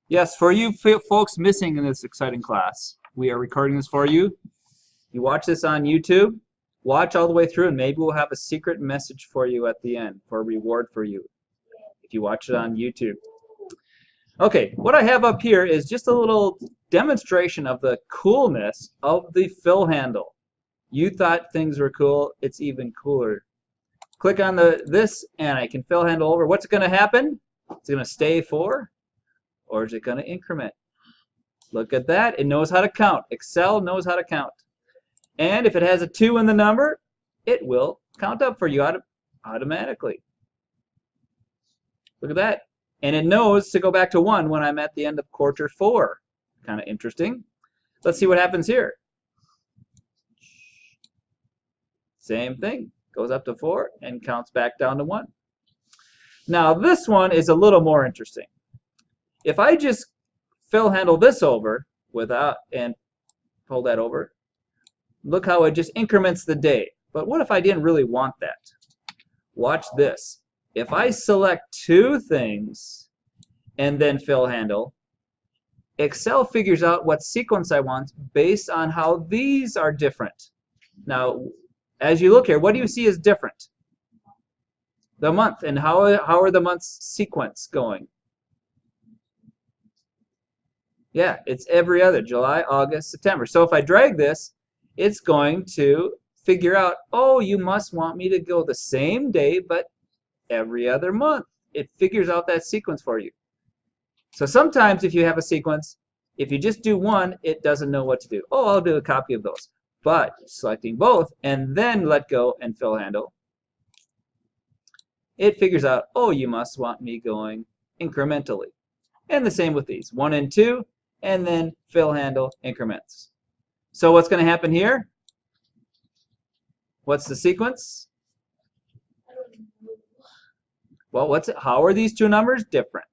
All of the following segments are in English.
Yes, for you folks missing in this exciting class, we are recording this for you. You watch this on YouTube, watch all the way through, and maybe we'll have a secret message for you at the end for a reward for you if you watch it on YouTube. Okay, what I have up here is just a little demonstration of the coolness of the fill handle. You thought things were cool, it's even cooler. Click on this and I can fill handle over. What's going to happen? It's going to stay 4, or is it going to increment? Look at that. It knows how to count. Excel knows how to count. And if it has a 2 in the number, it will count up for you automatically. Look at that. And it knows to go back to 1 when I'm at the end of quarter 4. Kind of interesting. Let's see what happens here. Same thing. Goes up to 4 and counts back down to 1. Now this one is a little more interesting. If I just fill handle this over without and pull that over, look how it just increments the day. But what if I didn't really want that? Watch this. If I select 2 things and then fill handle, Excel figures out what sequence I want based on how these are different. Now, as you look here, what do you see is different? The month. And how are the months sequence going? Yeah, it's every other. July, August, September. So if I drag this, it's going to figure out, oh, you must want me to go the same day, but every other month. It figures out that sequence for you. So sometimes if you have a sequence, if you just do one, it doesn't know what to do. Oh, I'll do a copy of those. But selecting both and then let go and fill handle, it figures out, oh, you must want me going incrementally. And the same with these, 1 and 2, and then fill handle increments. So what's going to happen here? What's the sequence? Well, how are these 2 numbers different?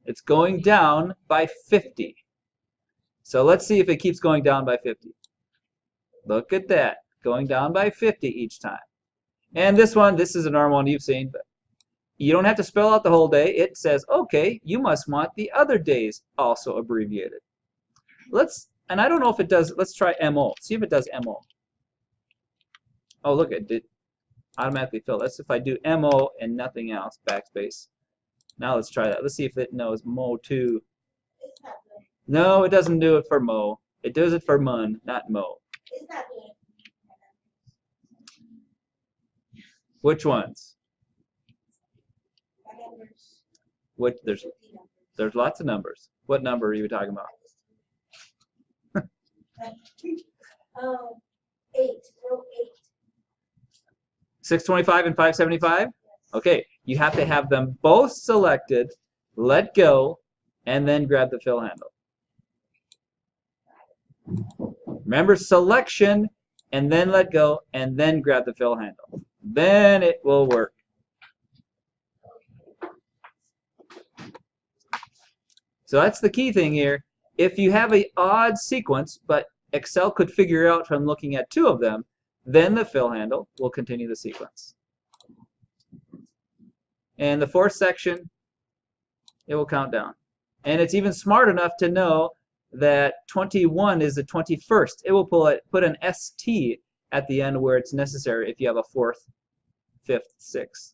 It's going down by 50. So let's see if it keeps going down by 50. Look at that, going down by 50 each time. And this one, this is a normal one you've seen, but you don't have to spell out the whole day. It says, okay, you must want the other days also abbreviated. And I don't know if it does, let's try MO. See if it does MO. Oh, look, it did automatically fill. That's if I do MO and nothing else, backspace. Now let's try that. Let's see if it knows Mo2. No, it doesn't do it for Mo. It does it for Mun, not Mo. Which ones? There's lots of numbers. What number are you talking about? 8. 625 and 575? Okay, you have to have them both selected, let go, and then grab the fill handle. Remember, selection, and then let go, and then grab the fill handle. Then it will work. So that's the key thing here. If you have an odd sequence, but Excel could figure out from looking at 2 of them, then the fill handle will continue the sequence. And the 4th section, it will count down. And it's even smart enough to know that 21 is the 21st. It will put an ST at the end where it's necessary if you have a 4th, 5th, 6th.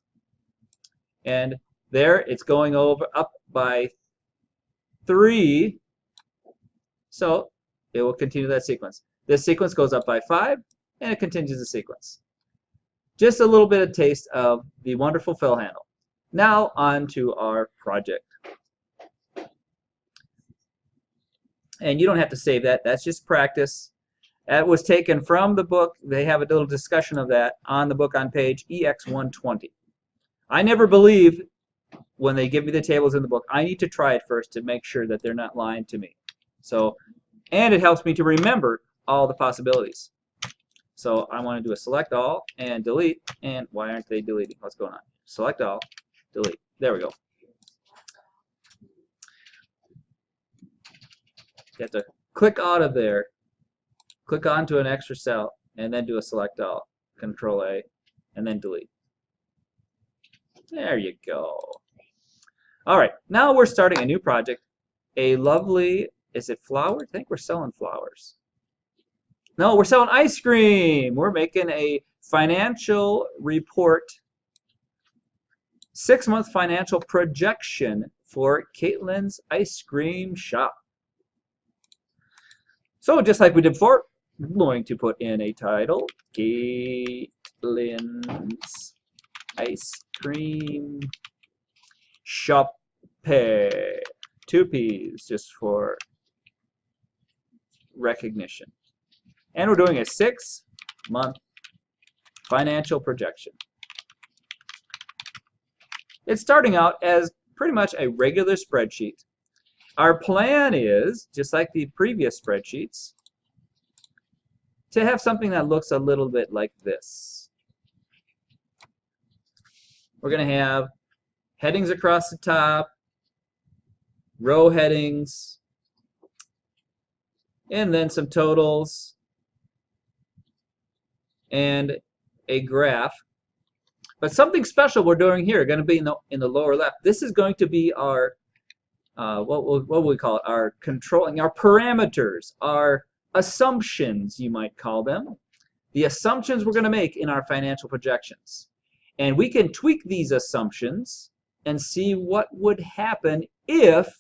And there it's going up by 3. So it will continue that sequence. This sequence goes up by 5 and it continues the sequence. Just a little bit of taste of the wonderful fill handle. Now on to our project. And you don't have to save that. That's just practice. That was taken from the book. They have a little discussion of that on the book on page EX120. I never believe when they give me the tables in the book. I need to try it first to make sure that they're not lying to me. So, and it helps me to remember all the possibilities. So I want to do a select all and delete. And why aren't they deleting? What's going on? Select all, delete. There we go. You have to click out of there, click onto an extra cell, and then do a select all, Control A, and then delete. There you go. All right, now we're starting a new project. A lovely, is it flowers? I think we're selling flowers. No, we're selling ice cream. We're making a financial report, 6-month financial projection for Caitlin's Ice Cream Shop. So just like we did before, we're going to put in a title, Caitlin's Ice Cream Shoppe. 2 P's just for recognition. And we're doing a 6-month financial projection. It's starting out as pretty much a regular spreadsheet. Our plan is, just like the previous spreadsheets, to have something that looks a little bit like this. We're going to have headings across the top, row headings, and then some totals, and a graph. But something special we're doing here, going to be in the lower left. This is going to be our, what will we call it? Our controlling, our parameters, our assumptions, you might call them. The assumptions we're going to make in our financial projections. And we can tweak these assumptions and see what would happen if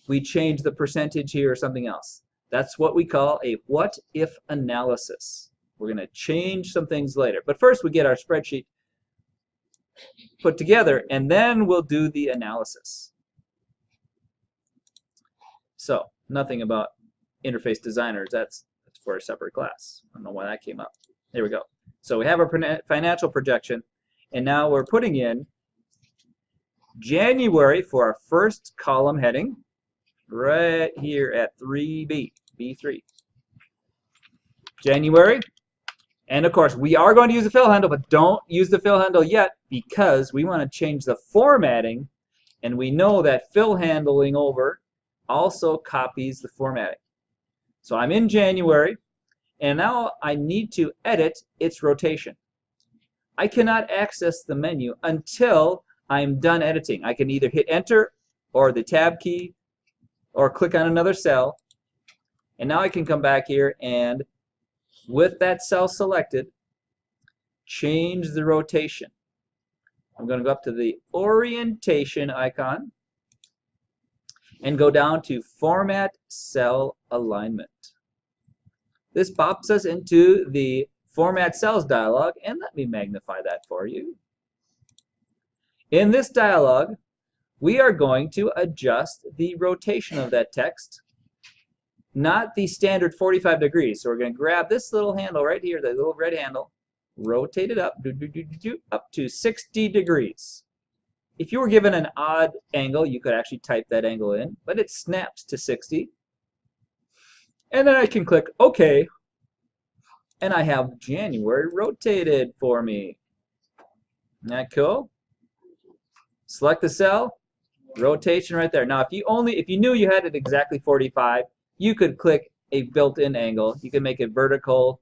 we change the percentage here or something else. That's what we call a what-if analysis. We're going to change some things later. But first we get our spreadsheet put together, and then we'll do the analysis. So, nothing about interface designers. That's for a separate class. I don't know why that came up. There we go. So we have our financial projection, and now we're putting in January for our first column heading, right here at 3B, B3. January. And of course, we are going to use the fill handle, but don't use the fill handle yet because we want to change the formatting, and we know that fill handling over also copies the formatting. So I'm in January, and now I need to edit its rotation. I cannot access the menu until I'm done editing. I can either hit enter or the tab key or click on another cell, and now I can come back here and with that cell selected, change the rotation. I'm going to go up to the orientation icon and go down to Format Cell Alignment. This pops us into the Format Cells dialog, and let me magnify that for you. In this dialog, we are going to adjust the rotation of that text, not the standard 45 degrees. So we're going to grab this little handle right here, the little red handle, rotate it up, up to 60 degrees. If you were given an odd angle, you could actually type that angle in, but it snaps to 60. And then I can click OK, and I have January rotated for me. Isn't that cool? Select the cell, rotation right there. Now, if you knew you had it exactly 45, you could click a built-in angle. You can make it vertical.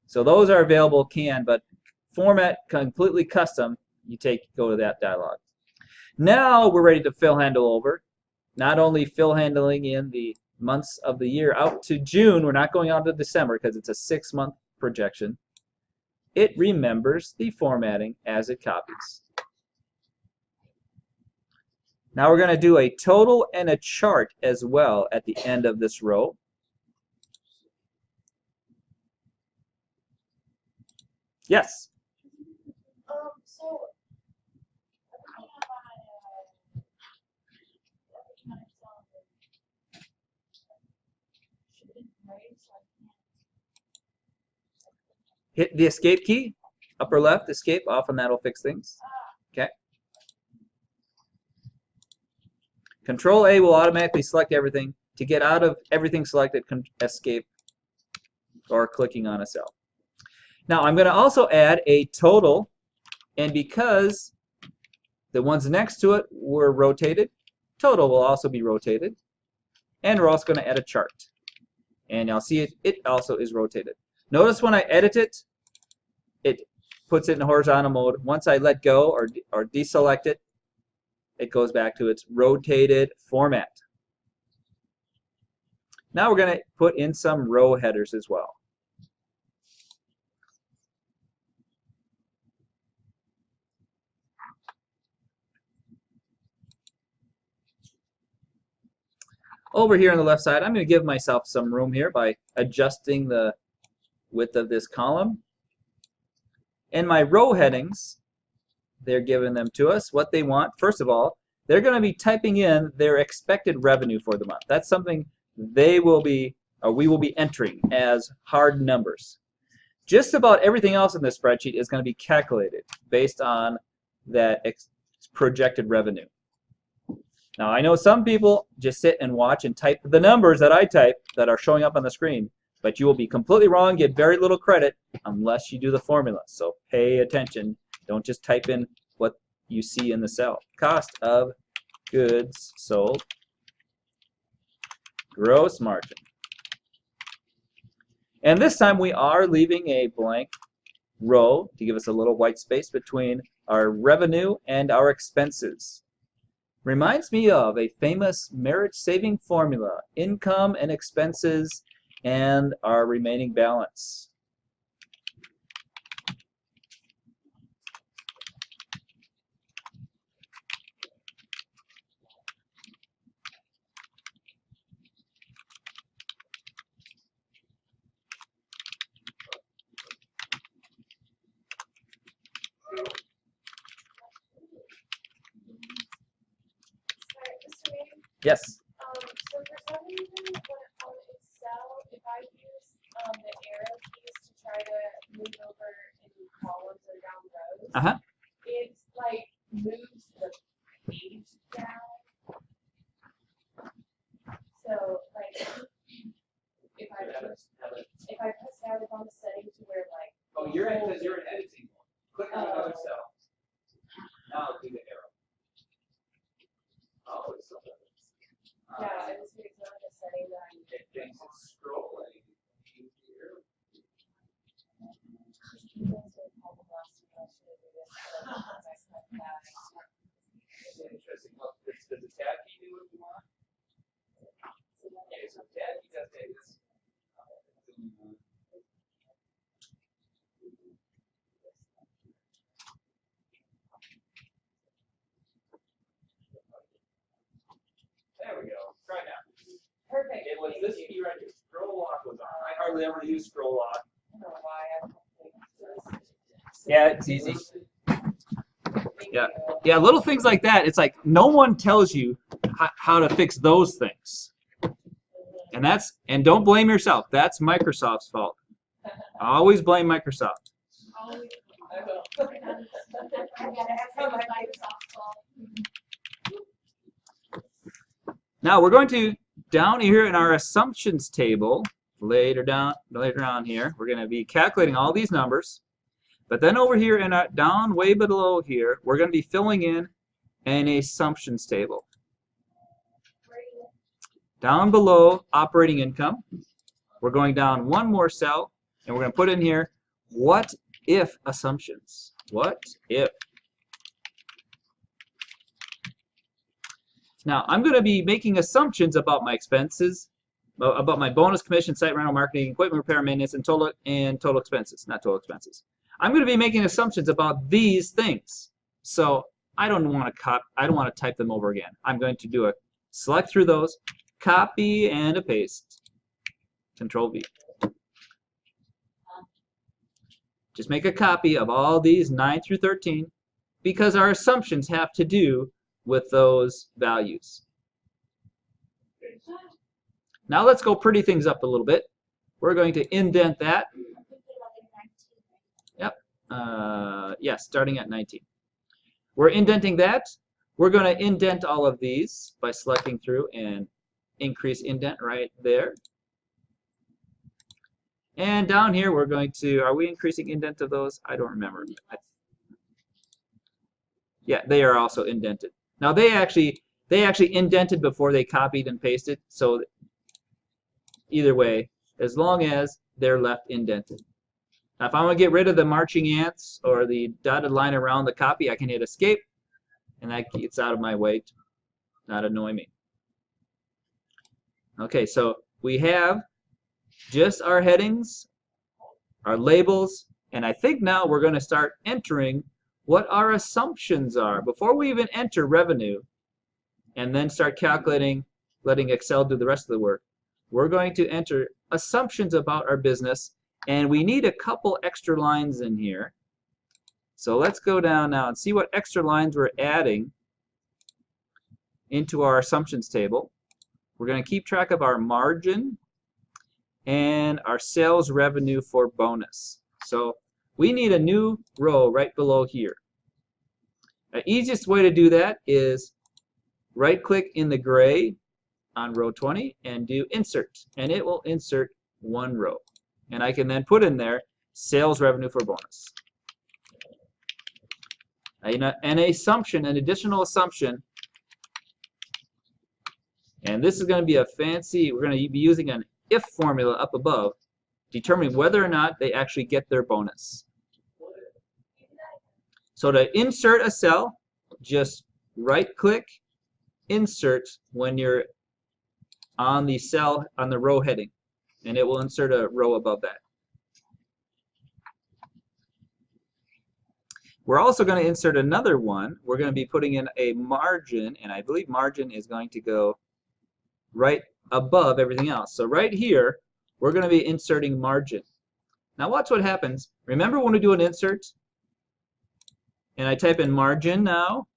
So those are available, but format completely custom, you go to that dialog. Now we're ready to fill handle over. Not only fill handling in the months of the year out to June, we're not going out to December because it's a 6-month projection. It remembers the formatting as it copies. Now we're going to do a total and a chart as well at the end of this row. Yes? So hit the escape key, upper left, escape, often that'll fix things. Okay. Control A will automatically select everything. To get out of everything selected, escape or clicking on a cell. Now I'm going to also add a total, and because the ones next to it were rotated, total will also be rotated. And we're also going to add a chart. And you'll see it also is rotated. Notice when I edit it, it puts it in horizontal mode. Once I let go or deselect it, it goes back to its rotated format. Now we're going to put in some row headers as well. Over here on the left side, I'm going to give myself some room here by adjusting the width of this column. And my row headings, they're giving them to us what they want. First of all, they're going to be typing in their expected revenue for the month. That's something we will be entering as hard numbers. Just about everything else in this spreadsheet is going to be calculated based on that projected revenue. Now, I know some people just sit and watch and type the numbers that I type that are showing up on the screen, but you will be completely wrong, get very little credit unless you do the formula. So pay attention. Don't just type in what you see in the cell. Cost of goods sold, gross margin. And this time we are leaving a blank row to give us a little white space between our revenue and our expenses. Reminds me of a famous marriage-saving formula: income and expenses and our remaining balance. Yes. So for some reason, when on Excel, if I use the arrow keys to try to move over in columns or down rows, it's like moves the page down. So like if I press down on the setting to where like You're in editing mode. Click on another cell. Now do the arrow. Oh, it's something. Yeah, it was not the setting that I'm It thinks it's scrolling. Interesting. Well, does the tab key do what you want? Okay, so tab key does this. There we go. Try now. perfect. It was this key right here. Scroll lock was on. I hardly ever use scroll lock. I don't know why. Yeah, it's easy. Yeah, little things like that. It's like no one tells you how to fix those things. And don't blame yourself. That's Microsoft's fault. Always blame Microsoft. Now we're going to down here in our assumptions table later on here. We're going to be calculating all these numbers. But then over here in our, down way below here, we're going to be filling in an assumptions table. Down below operating income, we're going down one more cell, and we're going to put in here what if assumptions. What if? Now, I'm going to be making assumptions about my expenses, about my bonus, commission, site rental, marketing, equipment repair, maintenance, and total expenses, not total expenses. I'm going to be making assumptions about these things. So I don't want to type them over again. I'm going to do a select through those, copy and a paste. Control V. Just make a copy of all these 9 through 13 because our assumptions have to do with those values. Now let's go pretty things up a little bit. We're going to indent that. Yep. Yes, starting at 19. We're indenting that. We're going to indent all of these by selecting through and increase indent right there. And down here we're going to, are we increasing indent of those? I don't remember. Yeah, they are also indented. Now they actually indented before they copied and pasted, so either way, as long as they're left indented. Now if I want to get rid of the marching ants or the dotted line around the copy, I can hit escape and that gets out of my way to not annoy me. Okay, so we have just our headings, our labels, and I think now we're going to start entering what our assumptions are. Before we even enter revenue and then start calculating, letting Excel do the rest of the work, we're going to enter assumptions about our business, and we need a couple extra lines in here. So let's go down now and see what extra lines we're adding into our assumptions table. We're going to keep track of our margin and our sales revenue for bonus. So we need a new row right below here. The easiest way to do that is right-click in the gray on row 20 and do insert, and it will insert one row. And I can then put in there sales revenue for bonus. An assumption, an additional assumption, and this is going to be a fancy, we're going to be using an if formula up above, determining whether or not they actually get their bonus. So to insert a cell, just right-click, insert when you're on the cell, on the row heading, and it will insert a row above that. We're also going to insert another one. We're going to be putting in a margin, and I believe margin is going to go right above everything else. So right here, we're going to be inserting margin. Now watch what happens. Remember when we do an insert, and I type in margin now,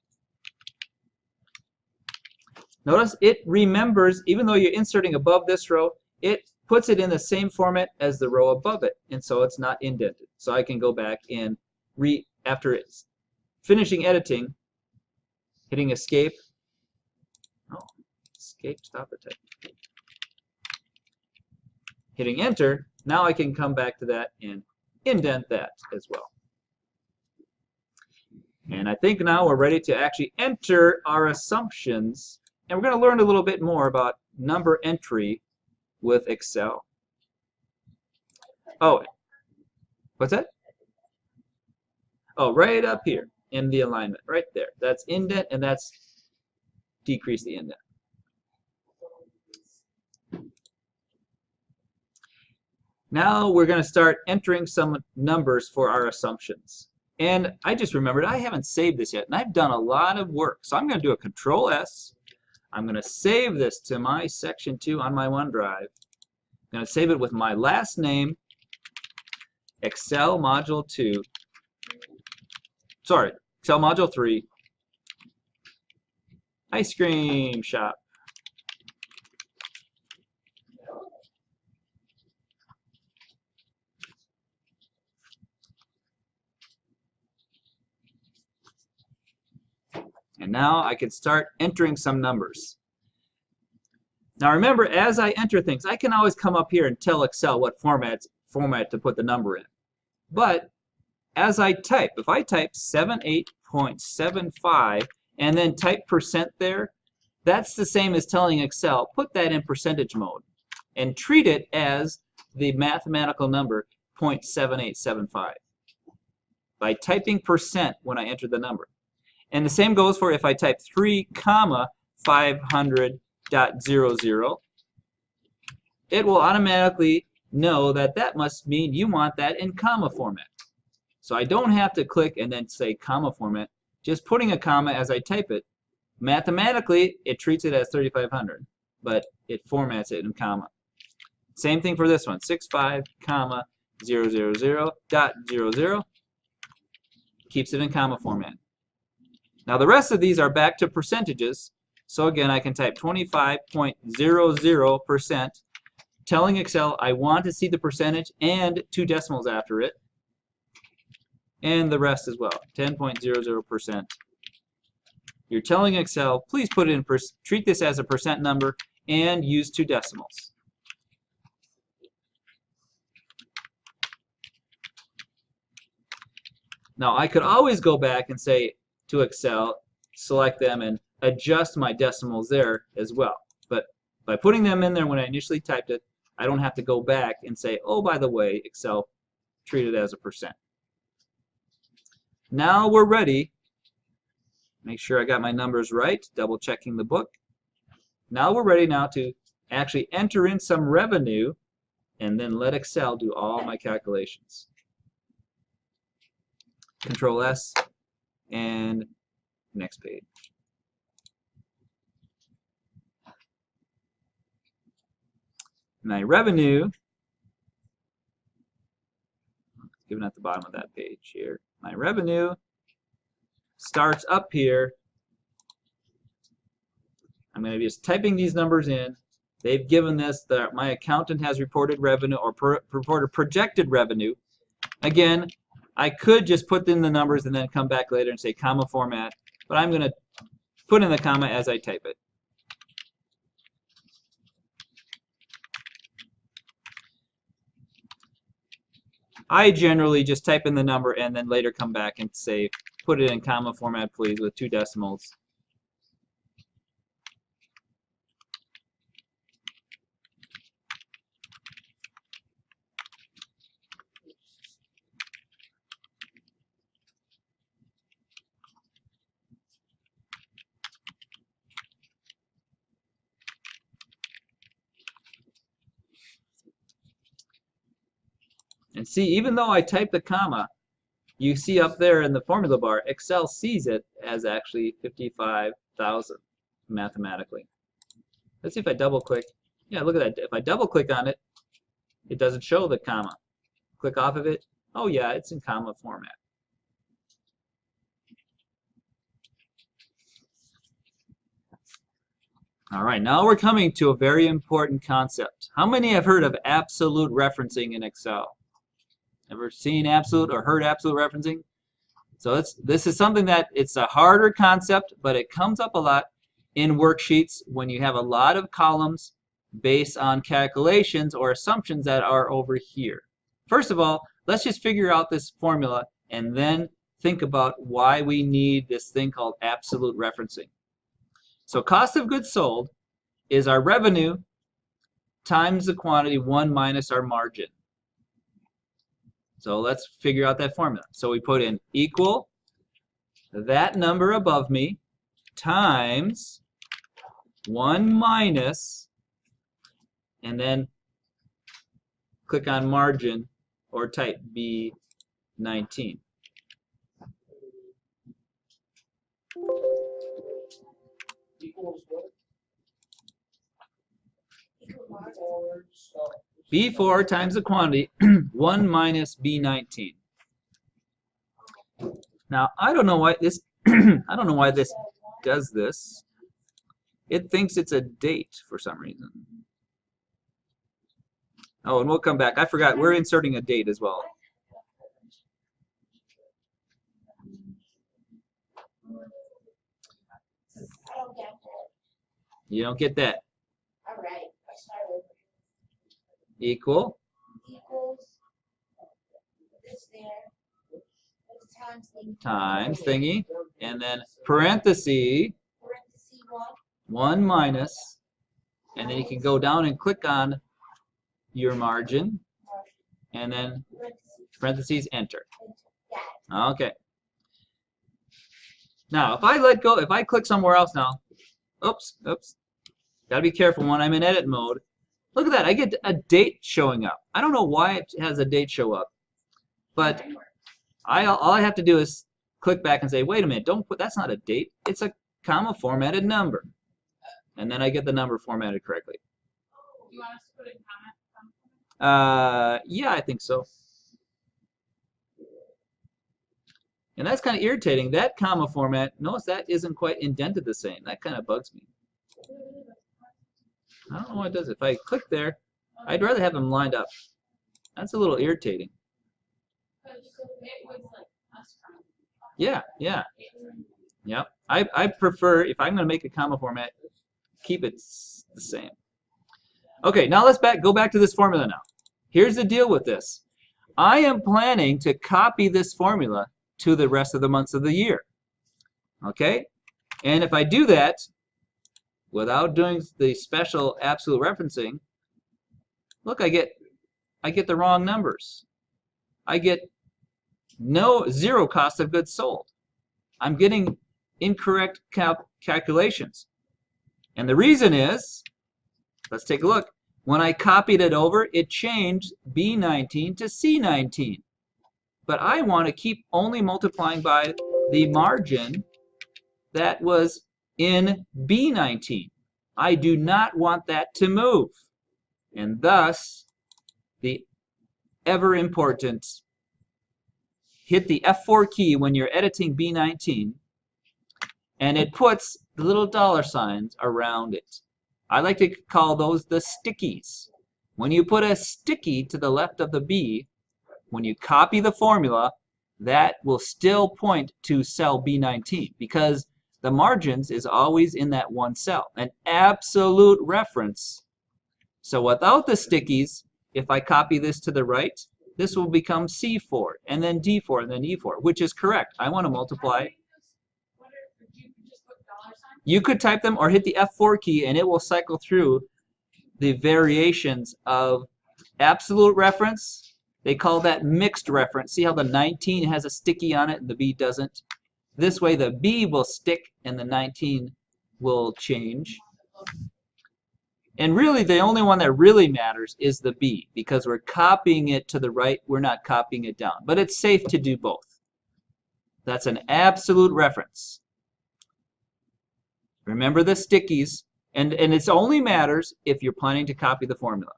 notice it remembers, even though you're inserting above this row, it puts it in the same format as the row above it, and so it's not indented. So I can go back and after it's finishing editing, hitting escape. Oh, escape, stop the type. Hitting enter, now I can come back to that and indent that as well. And I think now we're ready to actually enter our assumptions, and we're going to learn a little bit more about number entry with Excel. Oh, what's that? Oh, right up here in the alignment, right there. That's indent, and that's decrease the indent. Now we're going to start entering some numbers for our assumptions. And I just remembered I haven't saved this yet, and I've done a lot of work. So I'm going to do a Control-S. I'm going to save this to my Section 2 on my OneDrive. I'm going to save it with my last name, Excel Module 2. Sorry, Excel Module 3, Ice Cream Shoppe. And now I can start entering some numbers. Now remember, as I enter things, I can always come up here and tell Excel what format to put the number in. But as I type, if I type 78.75 and then type percent there, that's the same as telling Excel, put that in percentage mode and treat it as the mathematical number 0.7875 by typing percent when I enter the number. And the same goes for if I type 3,500.00, it will automatically know that that must mean you want that in comma format. So I don't have to click and then say comma format. Just putting a comma as I type it, mathematically it treats it as 3,500, but it formats it in comma. Same thing for this one, 65,000.00, keeps it in comma format. Now the rest of these are back to percentages. So again, I can type 25.00%, telling Excel I want to see the percentage and 2 decimals after it. And the rest as well, 10.00%. You're telling Excel, please put it in, treat this as a percent number and use 2 decimals. Now I could always go back and say to Excel, select them and adjust my decimals there as well. But by putting them in there when I initially typed it, I don't have to go back and say, oh, by the way, Excel, treat it as a percent. Now we're ready Make sure I got my numbers right, double checking the book. Now we're ready now to actually enter in some revenue and then let Excel do all my calculations. Control S and next page. My revenue, given at the bottom of that page here, my revenue starts up here. I'm going to be just typing these numbers in. They've given this that my accountant has reported revenue or reported projected revenue. Again, I could just put in the numbers and then come back later and say comma format, but I'm going to put in the comma as I type it. I generally just type in the number and then later come back and say, put it in comma format, please, with 2 decimals. And see, even though I type the comma, you see up there in the formula bar, Excel sees it as actually 55,000 mathematically. Let's see if I double click. Yeah, look at that. If I double click on it, it doesn't show the comma. Click off of it. Oh yeah, it's in comma format. All right, now we're coming to a very important concept. How many have heard of absolute referencing in Excel? Ever seen absolute or heard absolute referencing? So this is something that it's a harder concept, but it comes up a lot in worksheets when you have a lot of columns based on calculations or assumptions that are over here. First of all, let's just figure out this formula and then think about why we need this thing called absolute referencing. So cost of goods sold is our revenue times the quantity 1 minus our margin. So let's figure out that formula. So we put in equal that number above me times 1 minus, and then click on margin or type B19. B4 times the quantity 1 minus B19. Now I don't know why this I don't know why this does this. It thinks it's a date for some reason. Oh, and we'll come back. I forgot we're inserting a date as well. You don't get that. All right. Equal. Equals this there. Times thingy. And then parenthesis 1 minus. And then you can go down and click on your margin. And then parentheses enter. Okay. Now if I let go, if I click somewhere else now, oops. Gotta be careful when I'm in edit mode. Look at that, I get a date showing up. I don't know why it has a date show up, but all I have to do is click back and say, wait a minute, don't put, that's not a date, it's a comma formatted number. And then I get the number formatted correctly. You want us to put it in comment? Yeah, I think so. And that's kind of irritating. That comma format, notice that isn't quite indented the same. That kind of bugs me. I don't know why it does it. If I click there, I'd rather have them lined up. That's a little irritating. Yeah. Yep. I prefer, if I'm going to make a comma format, keep it the same. Okay, now let's go back to this formula now. Here's the deal with this. I am planning to copy this formula to the rest of the months of the year. Okay? And if I do that, without doing the special absolute referencing, look, I get the wrong numbers. I get zero cost of goods sold. I'm getting incorrect calculations. And the reason is, let's take a look. When I copied it over, it changed B19 to C19. But I want to keep only multiplying by the margin that was in B19. I do not want that to move. And thus, the ever important, hit the F4 key when you're editing B19, and it puts the little dollar signs around it. I like to call those the stickies. When you put a sticky to the left of the B, when you copy the formula, that will still point to cell B19 because the margins is always in that one cell, an absolute reference. So without the stickies, if I copy this to the right, this will become C4, and then D4, and then E4, which is correct. I want to multiply. You could type them or hit the F4 key, and it will cycle through the variations of absolute reference. They call that mixed reference. See how the 19 has a sticky on it and the B doesn't? This way the B will stick and the 19 will change. And really the only one that really matters is the B because we're copying it to the right, we're not copying it down. But it's safe to do both. That's an absolute reference. Remember the stickies, and it only matters if you're planning to copy the formula.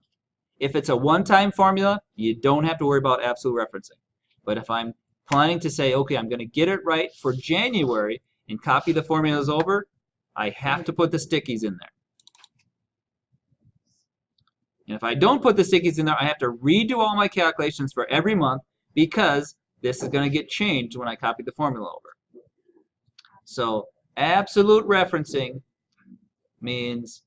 If it's a one-time formula, you don't have to worry about absolute referencing. But if I'm planning to say, okay, I'm going to get it right for January and copy the formulas over, I have to put the stickies in there. And if I don't put the stickies in there, I have to redo all my calculations for every month because this is going to get changed when I copy the formula over. So absolute referencing means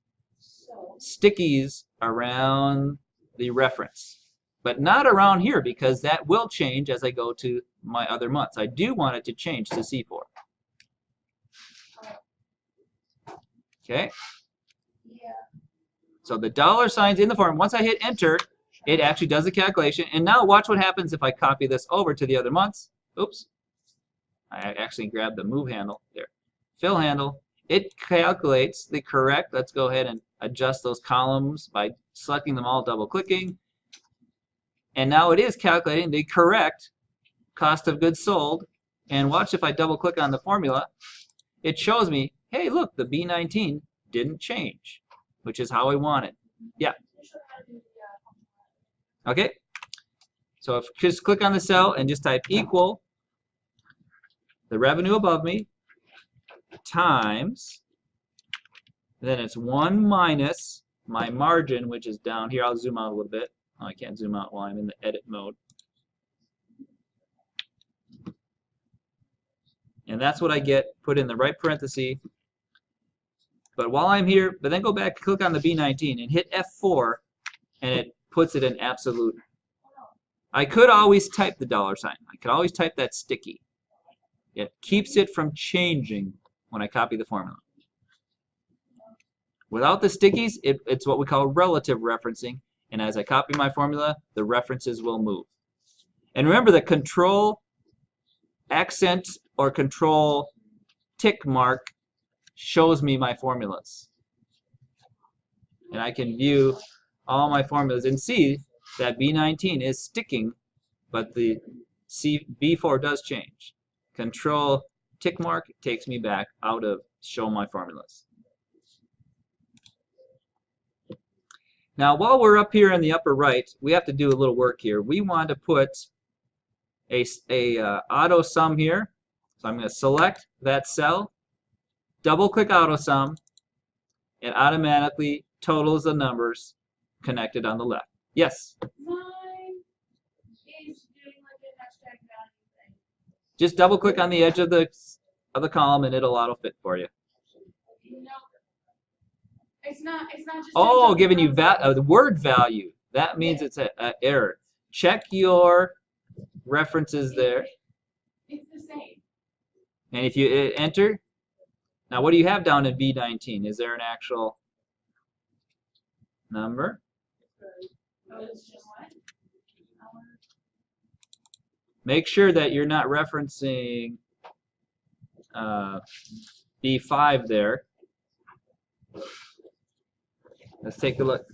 stickies around the reference, but not around here because that will change as I go to my other months. I do want it to change to C4. Okay? Yeah. So the dollar signs in the form, once I hit enter, it actually does the calculation. And now watch what happens if I copy this over to the other months. Oops. I actually grabbed the move handle there. Fill handle. It calculates the correct. Let's go ahead and adjust those columns by selecting them all, double clicking. And now it is calculating the correct cost of goods sold. And watch if I double click on the formula, it shows me, hey, look, the B19 didn't change, which is how I want it. Yeah. Okay. So if just click on the cell and just type equal the revenue above me times, then it's 1 minus my margin, which is down here. I'll zoom out a little bit. Oh, I can't zoom out while I'm in the edit mode. And that's what I get put in the right parenthesis. But while I'm here, but then go back, click on the B19 and hit F4, and it puts it in absolute. I could always type the dollar sign. I could always type that sticky. It keeps it from changing when I copy the formula. Without the stickies, it's what we call relative referencing. And as I copy my formula, the references will move. And remember the control accent or control tick mark shows me my formulas. And I can view all my formulas and see that B19 is sticking, but the B4 does change. Control tick mark takes me back out of show my formulas. Now while we're up here in the upper right, we have to do a little work here. We want to put a auto sum here. So I'm going to select that cell, double click auto sum, and automatically totals the numbers connected on the left. Yes? Mine is doing like a hashtag value thing. Just double click on the edge of the column and it'll auto fit for you. No. It's not just. Oh, giving you the word value. That means it's an error. Check your references there. It's the same. And if you enter, now what do you have down in B19? Is there an actual number? Make sure that you're not referencing B5 there. Let's take a look.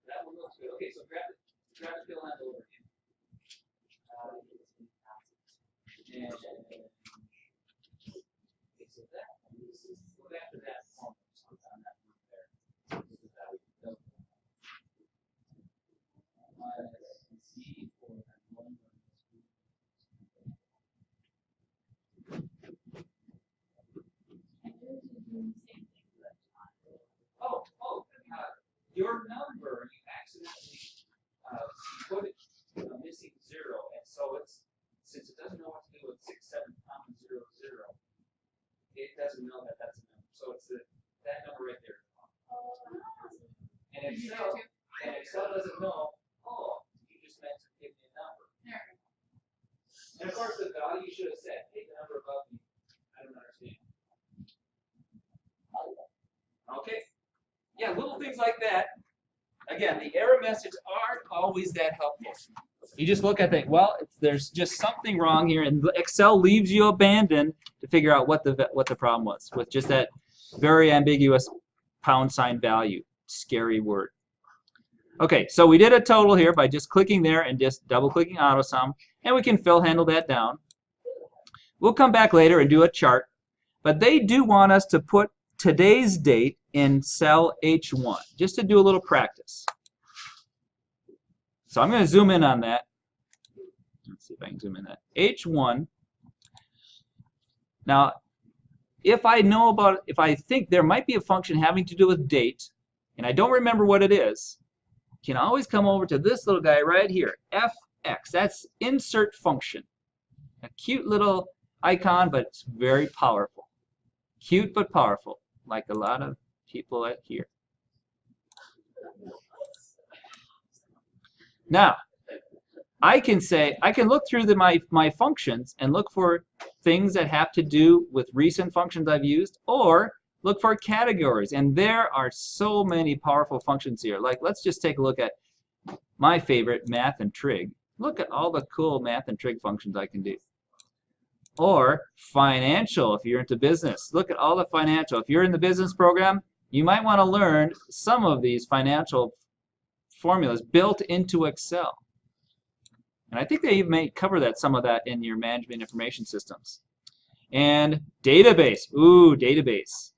That one looks good. Okay, so grab the fill end over again. And okay, so that go back to that form on that one there. This is how we built it. C for that one. Your number, you accidentally put it missing 0, and so it's, since it doesn't know what to do with 67, 0, 0, it doesn't know that that's a number. So it's that number right there. And Excel doesn't know, oh, you just meant to give me a number. And of course, the value you should have said, hey, the number above me, I don't understand. Okay. Yeah, little things like that. Again, the error messages aren't always that helpful. You just look at it, well, there's just something wrong here, and Excel leaves you abandoned to figure out what the problem was with just that very ambiguous # value. Scary word. Okay, so we did a total here by just clicking there and just double-clicking AutoSum, and we can handle that down. We'll come back later and do a chart, but they do want us to put today's date in cell H1, just to do a little practice. So I'm going to zoom in on that. Let's see if I can zoom in that. H1. Now, if I think there might be a function having to do with date, and I don't remember what it is, you can always come over to this little guy right here, fx. That's insert function. A cute little icon, but it's very powerful. Cute but powerful, like a lot of people at here. Now, I can look through my functions and look for things that have to do with recent functions I've used, or look for categories. And there are so many powerful functions here. Like, let's just take a look at my favorite, math and trig. Look at all the cool math and trig functions I can do. Or financial, if you're into business. Look at all the financial. If you're in the business program, you might want to learn some of these financial formulas built into Excel. And I think they may cover some of that in your management information systems. And database. Ooh, database.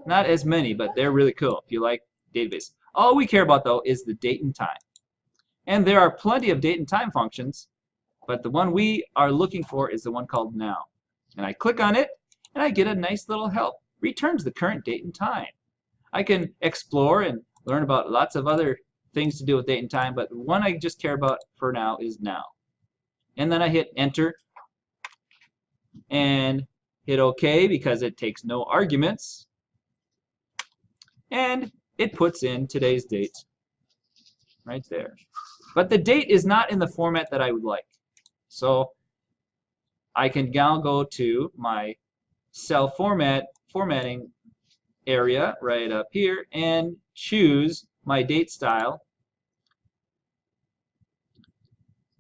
Not as many, but they're really cool if you like database. All we care about, though, is the date and time. And there are plenty of date and time functions, but the one we are looking for is the one called now. And I click on it, and I get a nice little help. Returns the current date and time. I can explore and learn about lots of other things to do with date and time, but the one I just care about for now is now. And then I hit enter and hit OK because it takes no arguments. And it puts in today's date right there. But the date is not in the format that I would like. So I can now go to my cell formatting area right up here and choose my date style.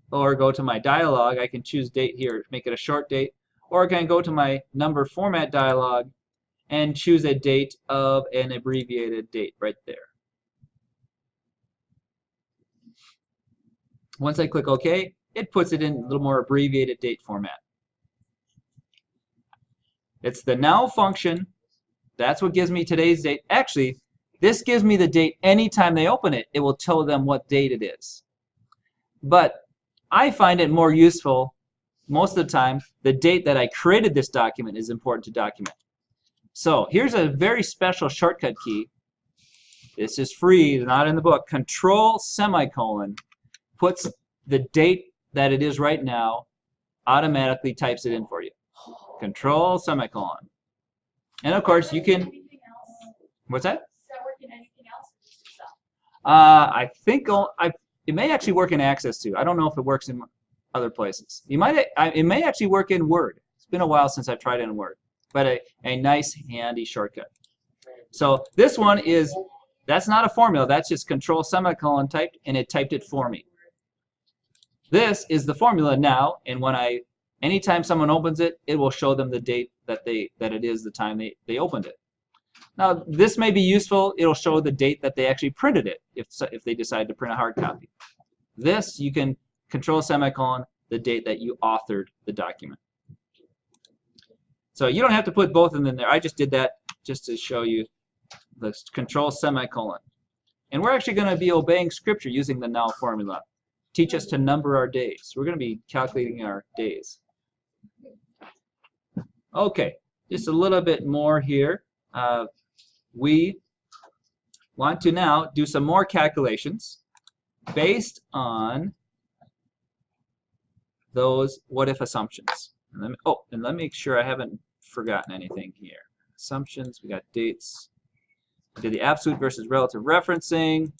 Or go to my dialog. I can choose date here, make it a short date. Or I can go to my number format dialog and choose a date of an abbreviated date right there. Once I click OK, it puts it in a little more abbreviated date format. It's the now function. That's what gives me today's date. Actually, this gives me the date anytime they open it. It will tell them what date it is. But I find it more useful most of the time. The date that I created this document is important to document. So here's a very special shortcut key. This is free, not in the book. Control semicolon puts the date that it is right now, automatically types it in for you. Control semicolon. And of course you can. What's that? Does that work in anything else or just Excel? I think it may actually work in Access too. I don't know if it works in other places. It may actually work in Word. It's been a while since I've tried it in Word, but a nice handy shortcut. So this one is, that's not a formula, that's just control semicolon typed, and it typed it for me. This is the formula now, and when anytime someone opens it, it will show them the date that it is the time they opened it. Now this may be useful. It'll show the date that they actually printed it if they decide to print a hard copy. This you can control semicolon the date that you authored the document. So you don't have to put both of them in there. I just did that just to show you the control semicolon. And we're actually going to be obeying scripture using the now formula. Teach us to number our days. We're going to be calculating our days. Okay, just a little bit more here. We want to now do some more calculations based on those what-if assumptions. And let me make sure I haven't forgotten anything here. Assumptions, we got dates. We did the absolute versus relative referencing.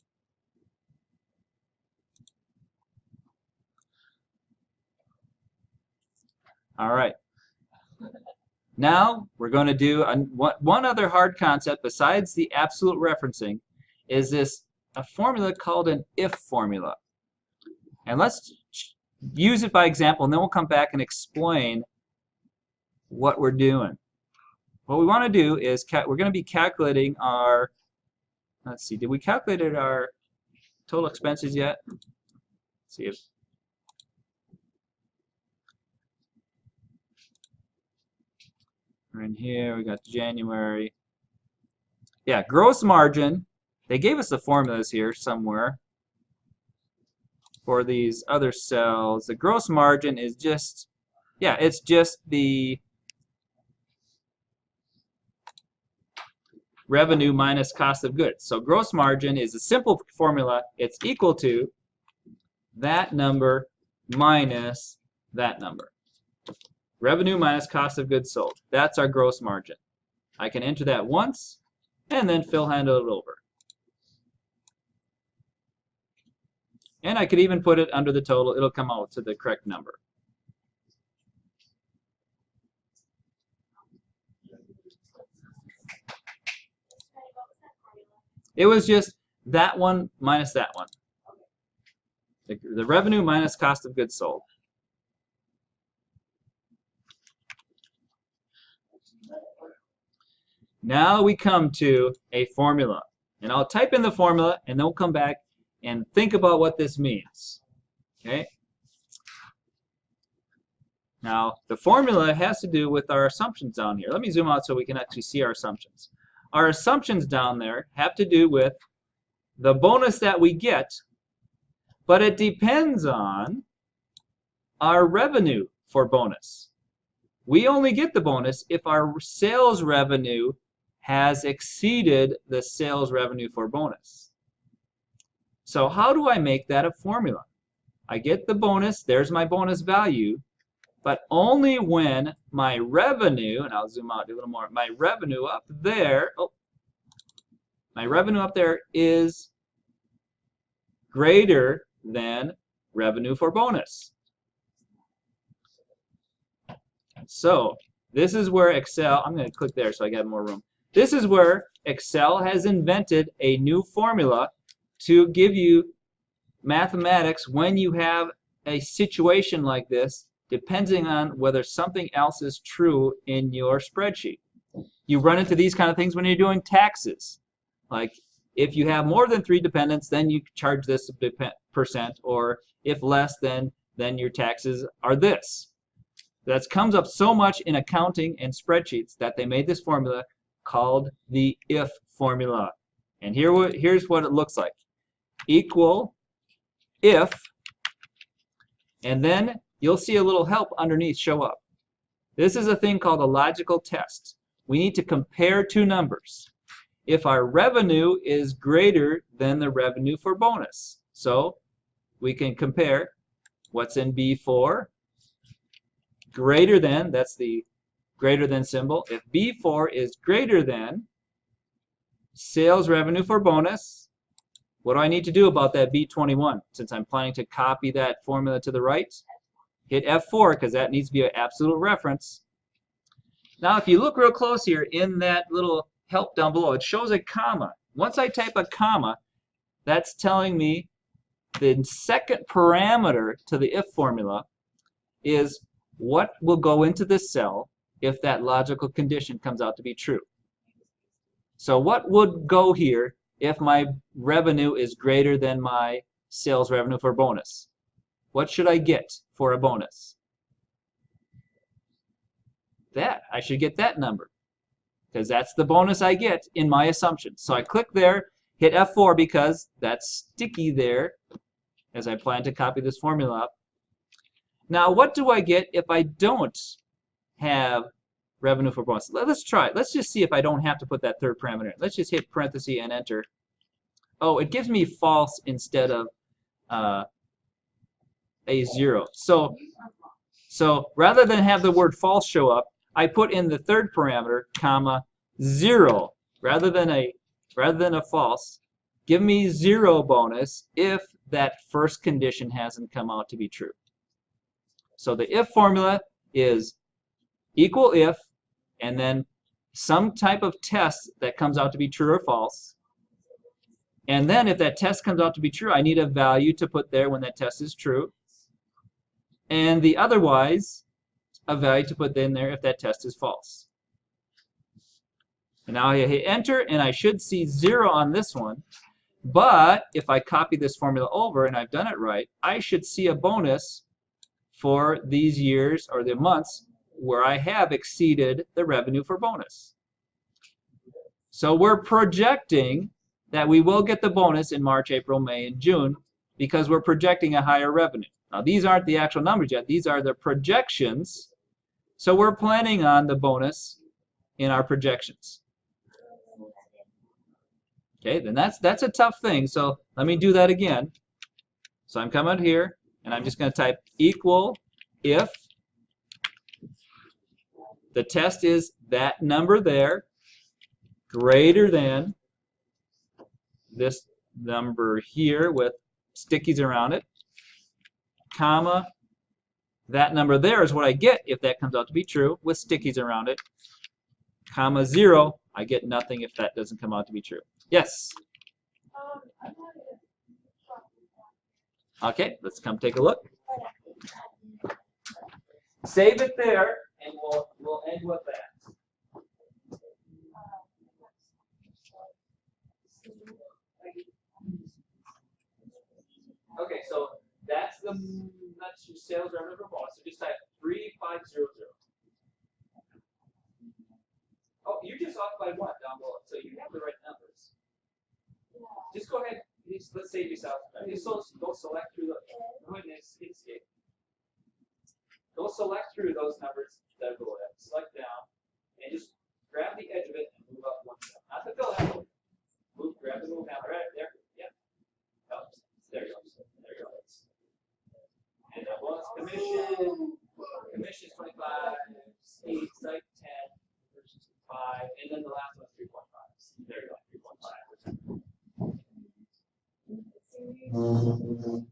All right. Now we're going to do one other hard concept besides the absolute referencing is a formula called an if formula. And let's use it by example, and then we'll come back and explain what we're doing. What we want to do is we're going to be calculating our, let's see, did we calculate our total expenses yet? Let's see if in here we got January. Yeah, gross margin. They gave us the formulas here somewhere for these other cells. The gross margin is just, yeah, it's just the revenue minus cost of goods. So gross margin is a simple formula. It's equal to that number minus that number. Revenue minus cost of goods sold. That's our gross margin. I can enter that once and then fill handle it over. And I could even put it under the total. It'll come out to the correct number. It was just that one minus that one. The revenue minus cost of goods sold. Now we come to a formula. And I'll type in the formula and then we'll come back and think about what this means. Okay? Now, the formula has to do with our assumptions down here. Let me zoom out so we can actually see our assumptions. Our assumptions down there have to do with the bonus that we get, but it depends on our revenue for bonus. We only get the bonus if our sales revenue has exceeded the sales revenue for bonus. So how do I make that a formula? I get the bonus, there's my bonus value, but only when my revenue, and I'll zoom out a little more, my revenue up there, my revenue up there is greater than revenue for bonus. So this is where Excel, I'm going to click there so I got more room. This is where Excel has invented a new formula to give you mathematics when you have a situation like this, depending on whether something else is true in your spreadsheet. You run into these kind of things when you're doing taxes. Like if you have more than 3 dependents, then you charge this percent, or if less, then your taxes are this. That comes up so much in accounting and spreadsheets that they made this formula called the if formula. And here's what it looks like. Equal if, and then you'll see a little help underneath show up. This is a thing called a logical test. We need to compare 2 numbers. If our revenue is greater than the revenue for bonus. So we can compare what's in B4, greater than, that's the greater than symbol. If B4 is greater than sales revenue for bonus, what do I need to do about that B21? Since I'm planning to copy that formula to the right, hit F4 because that needs to be an absolute reference. Now if you look real close here in that little help down below. It shows a comma. Once I type a comma, that's telling me the second parameter to the if formula is what will go into this cell if that logical condition comes out to be true. So what would go here if my revenue is greater than my sales revenue for bonus? What should I get for a bonus? That. I should get that number because that's the bonus I get in my assumption. So I click there, hit F4 because that's sticky there as I plan to copy this formula up. Now what do I get if I don't have revenue for bonus? Let's try it. Let's just see if I don't have to put that third parameter in. Let's just hit parenthesis and enter. Oh, it gives me false instead of a 0. So rather than have the word false show up, I put in the third parameter, comma, 0. Rather than a false, give me 0 bonus if that first condition hasn't come out to be true. So the if formula is equal if, and then some type of test that comes out to be true or false. And then if that test comes out to be true, I need a value to put there when that test is true. And the otherwise, a value to put in there if that test is false. And now I hit enter, and I should see 0 on this one. But if I copy this formula over and I've done it right, I should see a bonus for these years or the months where I have exceeded the revenue for bonus. So we're projecting that we will get the bonus in March, April, May, and June because we're projecting a higher revenue. Now these aren't the actual numbers yet. These are the projections. So we're planning on the bonus in our projections. Okay, then that's a tough thing. So let me do that again. So I'm coming here, and I'm just going to type equal if the test is that number there greater than this number here with stickies around it, comma, that number there is what I get if that comes out to be true with stickies around it, comma 0, I get nothing if that doesn't come out to be true. Yes? Okay, let's come take a look. Save it there, and we'll end with that. Okay, so that's your sales revenue for bonus. So just type 3500. Oh, you're just off by 1 down below, so you have the right numbers. Just go ahead. Let's save yourself. Just go select through the. Go ahead and escape. Go select through those numbers that are below that. Select down, and just grab the edge of it and move up 1 step. Not the fill handle. Grab the move handle right there. Yep. Oh, there you go. There you go. And that was commission. Commission is 25. 8, like 10. 5, and then the last one's 3.5. There you go. 3.5.